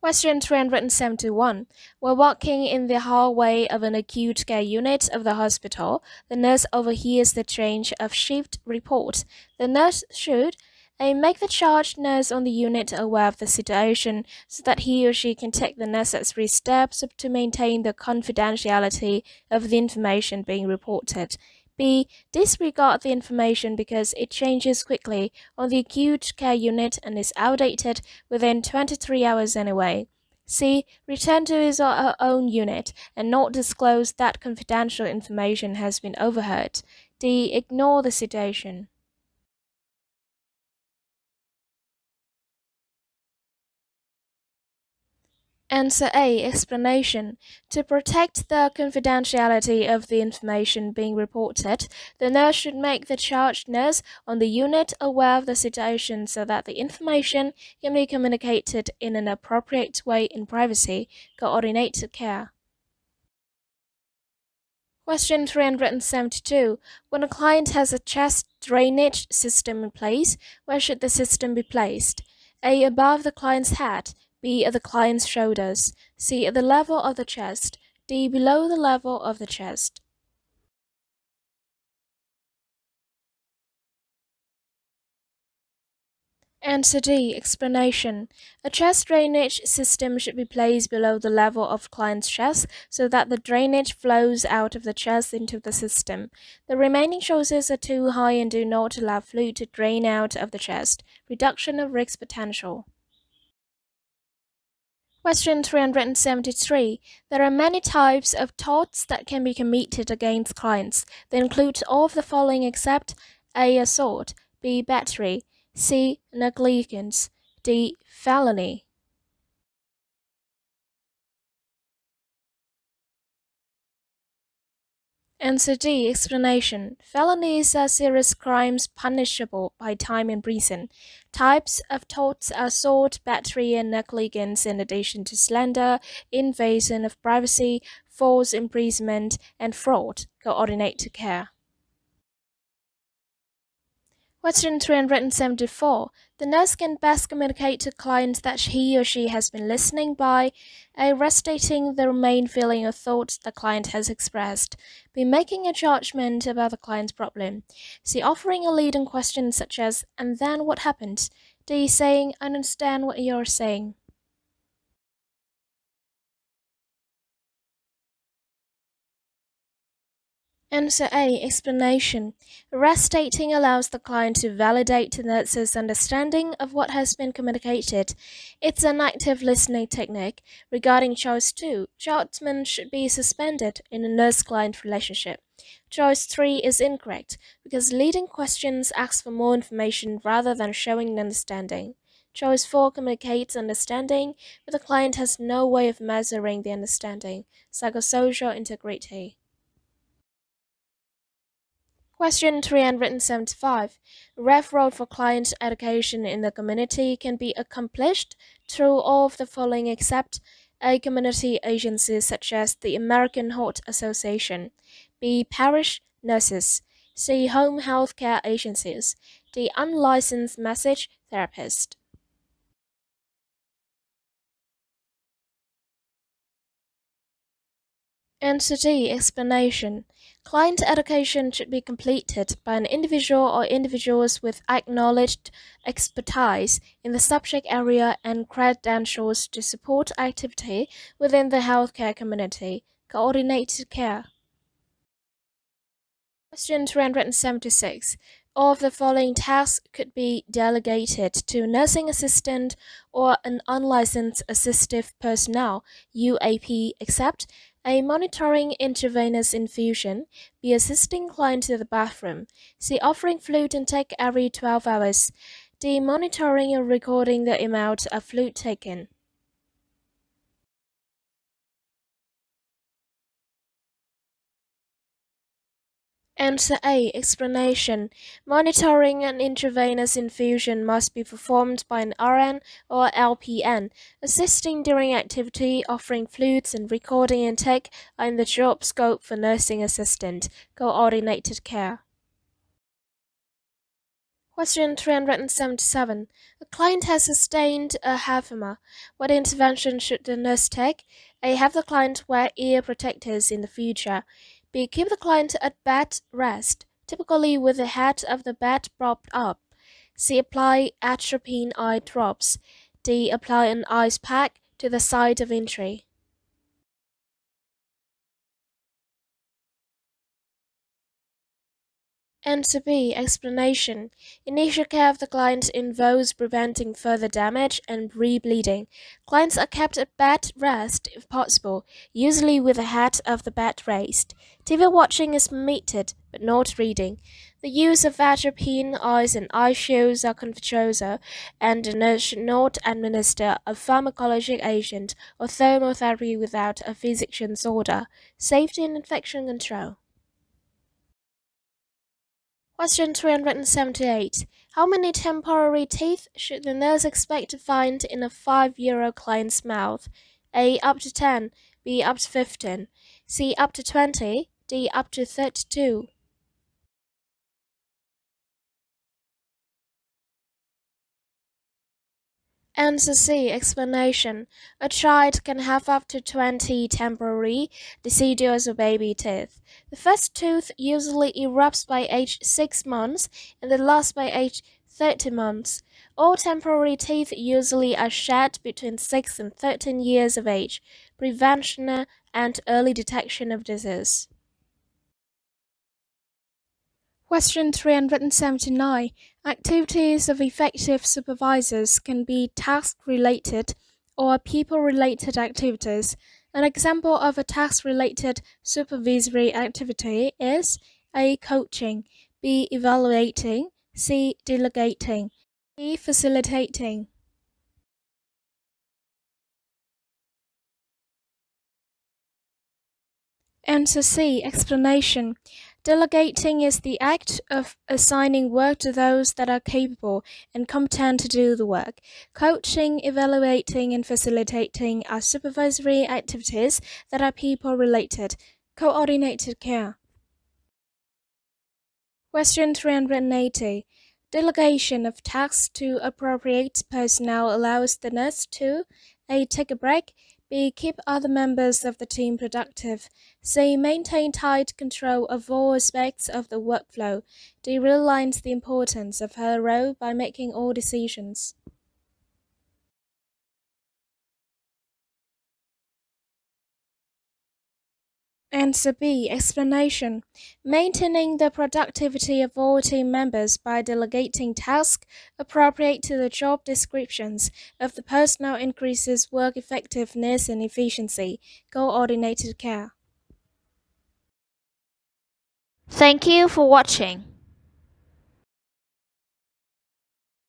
Question 371. While walking in the hallway of an acute care unit of the hospital, the nurse overhears the change of shift report. The nurse should A. Make the charge nurse on the unit aware of the situation so that he or she can take the necessary steps to maintain the confidentiality of the information being reported. B. Disregard the information because it changes quickly on the acute care unit and is outdated within 23 hours anyway. C. Return to his or her own unit and not disclose that confidential information has been overheard. D. Ignore the situation. Answer A. Explanation. To protect the confidentiality of the information being reported, the nurse should make the charge nurse on the unit aware of the situation so that the information can be communicated in an appropriate way in privacy. Coordinated care. Question 372. When a client has a chest drainage system in place, where should the system be placed? A. Above the client's head. B. At the client's shoulders. C. At the level of the chest. D. Below the level of the chest. Answer D. Explanation. A chest drainage system should be placed below the level of client's chest so that the drainage flows out of the chest into the system. The remaining choices are too high and do not allow fluid to drain out of the chest. Reduction of risk potential. Question 373. There are many types of torts that can be committed against clients. They include all of the following except A. Assault, B. Battery, C. Negligence, D. Felony. Answer D. Explanation. Felonies are serious crimes punishable by time in prison. Types of torts are assault, battery, and negligence, in addition to slander, invasion of privacy, false imprisonment, and fraud. Coordinated care. Question 374. The nurse can best communicate to clients that he or she has been listening by A. Restating the main feeling or thoughts the client has expressed. B. Making a judgment about the client's problem. C. Offering a leading question such as, and then what happened? D. Saying, I understand what you're saying. Answer A. Explanation. Restating allows the client to validate the nurse's understanding of what has been communicated. It's an active listening technique. Regarding choice 2, judgment should be suspended in a nurse-client relationship. Choice 3 is incorrect because leading questions ask for more information rather than showing an understanding. Choice 4 communicates understanding, but the client has no way of measuring the understanding. Psychosocial integrity. Question 375. Referral for client education in the community can be accomplished through all of the following except A. Community agencies such as the American Heart Association, B. Parish nurses, C. Home health care agencies, D. Unlicensed massage therapist. Answer D. Explanation. Client education should be completed by an individual or individuals with acknowledged expertise in the subject area and credentials to support activity within the healthcare community. Coordinated care. Question 376. All of the following tasks could be delegated to a nursing assistant or an unlicensed assistive personnel UAP except A. Monitoring intravenous infusion, B. Assisting client to the bathroom, C. Offering fluid intake every 12 hours, D. Monitoring and recording the amount of fluid taken. Answer A. Explanation. Monitoring an intravenous infusion must be performed by an RN or LPN. Assisting during activity, offering fluids, and recording intake are in the job scope for nursing assistant. Coordinated care. Question 377. A client has sustained a hernia. What intervention should the nurse take? A. Have the client wear ear protectors in the future. B. Keep the client at bed rest, typically with the head of the bed propped up. C. Apply atropine eye drops. D. Apply an ice pack to the site of injury. Answer B. Explanation. Initial care of the client involves preventing further damage and rebleeding. Clients are kept at bed rest if possible, usually with the head of the bed raised. TV watching is permitted, but not reading. The use of atropine eyes and eye shields are confidential, and the nurse should not administer a pharmacologic agent or thermotherapy without a physician's order. Safety and infection control. Question 378. How many temporary teeth should the nurse expect to find in a 5-year-old client's mouth? A. Up to 10. B. Up to 15. C. Up to 20. D. Up to 32. Answer C. Explanation. A child can have up to 20 temporary deciduous or baby teeth. The first tooth usually erupts by age 6 months and the last by age 30 months. All temporary teeth usually are shed between 6 and 13 years of age. Prevention and early detection of disease. Question 379. Activities of effective supervisors can be task-related or people-related activities. An example of a task-related supervisory activity is A. Coaching, B. Evaluating, C. Delegating, D. Facilitating. Answer C. Explanation. Delegating is the act of assigning work to those that are capable and competent to do the work. Coaching, evaluating, and facilitating are supervisory activities that are people-related. Coordinated care. Question 380. Delegation of tasks to appropriate personnel allows the nurse to A. Take a break, B. Keep other members of the team productive, C. Maintain tight control of all aspects of the workflow, D. Realize the importance of her role by making all decisions. Answer B. Explanation. Maintaining the productivity of all team members by delegating tasks appropriate to the job descriptions of the personnel increases work effectiveness and efficiency. Coordinated care. Thank you for watching.